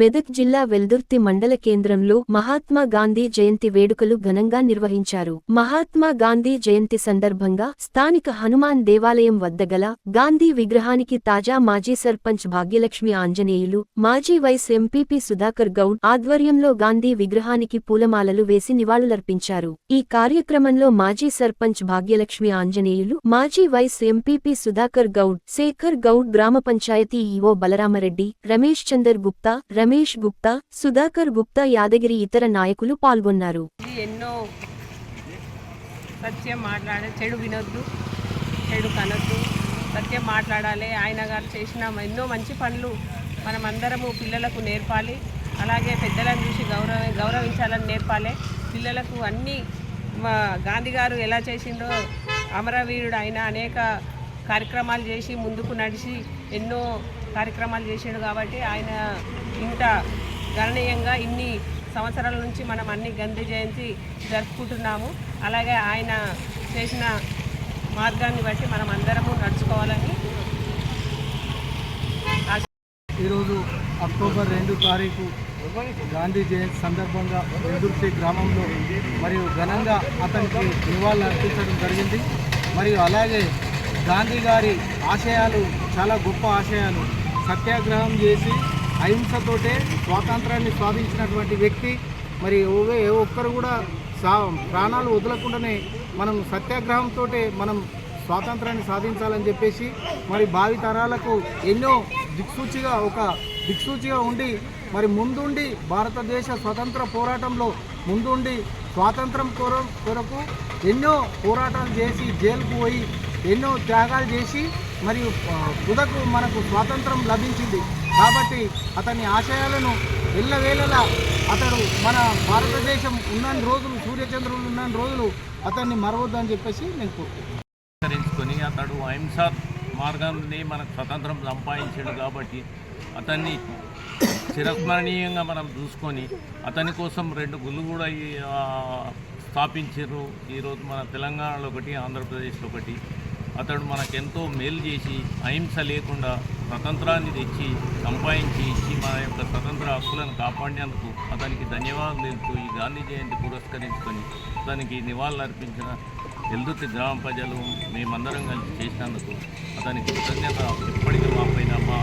మెదక్ జిల్లా వెల్దుర్తి మండల కేంద్రంలో మహాత్మా గాంధీ జయంతి వేడుకలు ఘనంగా నిర్వహించారు. మహాత్మా గాంధీ జయంతి సందర్భంగా స్థానిక హనుమాన్ దేవాలయం వద్ద గల గాంధీ విగ్రహానికి తాజా మాజీ సర్పంచ్ భాగ్యలక్ష్మి ఆంజనేయులు, మాజీ వైస్ ఎంపీపీ సుధాకర్ గౌడ్ ఆధ్వర్యంలో గాంధీ విగ్రహానికి పూలమాలలు వేసి నివాళులర్పించారు. ఈ కార్యక్రమంలో మాజీ సర్పంచ్ భాగ్యలక్ష్మి ఆంజనేయులు, మాజీ వైస్ ఎంపీపీ సుధాకర్ గౌడ్, శేఖర్ గౌడ్, గ్రామ పంచాయతీ ఈవో బలరామరెడ్డి, రమేష్ చందర్ గుప్తా, రమేష్ గుప్తా, సుధాకర్ గుప్తా, యాదగిరి ఇతర నాయకులు పాల్గొన్నారు. ఎన్నో సత్యం మాట్లాడే, చెడు వినొద్దు, చెడు కనొద్దు, సత్యం మాట్లాడాలి. ఆయన గారు చేసిన ఎన్నో మంచి పనులు మనమందరము పిల్లలకు నేర్పాలి. అలాగే పెద్దలను చూసి గౌరవించాలని నేర్పాలి. పిల్లలకు అన్నీ గాంధీ గారు ఎలా చేసిండో, అమరవీరుడు ఆయన అనేక కార్యక్రమాలు చేసి ముందుకు నడిచి ఎన్నో కార్యక్రమాలు చేసాడు. కాబట్టి ఆయన ఇంత గణనీయంగా ఇన్ని సంవత్సరాల నుంచి మనం అన్ని గాంధీ జయంతి జరుపుకుంటున్నాము. అలాగే ఆయన చేసిన మార్గాన్ని బట్టి మనం అందరము నడుచుకోవాలని. ఈరోజు అక్టోబర్ 2 తారీఖు గాంధీ జయంతి సందర్భంగా వెల్దుర్తి గ్రామంలో మరియు ఘనంగా అతనికి నివాళులు అర్పించడం జరిగింది. మరియు అలాగే గాంధీ గారి ఆశయాలు చాలా గొప్ప ఆశయాలు. సత్యాగ్రహం చేసి అహింసతోటే స్వాతంత్రాన్ని సాధించినటువంటి వ్యక్తి. మరి ఏ ఒక్కరు కూడా ప్రాణాలు వదలకుండానే మనం సత్యాగ్రహంతో మనం స్వాతంత్రాన్ని సాధించాలని చెప్పేసి మరి భావి తరాలకు ఎన్నో దిక్సూచిగా ఉండి మరి ముందుండి భారతదేశ స్వతంత్ర పోరాటంలో ముందుండి స్వాతంత్రం కొరకు ఎన్నో పోరాటాలు చేసి జైలుకు పోయి ఎన్నో త్యాగాలు చేసి మరియు తుదకు మనకు స్వాతంత్రం లభించింది. కాబట్టి అతని ఆశయాలను ఎల్లవేళలా అతడు మన భారతదేశం ఉన్నన్ని రోజులు, సూర్యచంద్రులు ఉన్నన్ని రోజులు అతన్ని మరవద్దని చెప్పేసి నేను కోరుకుంటున్నాను. అతడు అహింసా మార్గాన్ని మనకు స్వతంత్రం సంపాదించాడు. కాబట్టి అతన్ని చిరస్మరణీయంగా మనం చూసుకొని అతని కోసం 2 గుళ్ళు కూడా స్థాపించారు. ఈరోజు మన తెలంగాణలో ఒకటి, ఆంధ్రప్రదేశ్లో ఒకటి. అతడు మనకెంతో మేలు చేసి అహింస లేకుండా స్వతంత్రాన్ని తెచ్చి సంపాదించి ఇచ్చి మన యొక్క స్వతంత్ర హక్కులను కాపాడినందుకు అతనికి ధన్యవాదాలు తెలుపుతూ ఈ గాంధీ జయంతి పురస్కరించుకొని అతనికి నివాళులు అర్పించిన వెల్దుర్తి గ్రామ ప్రజలు మేమందరం కలిసి చేసినందుకు అతనికి కృతజ్ఞత ఎప్పటికీ మా పైన మా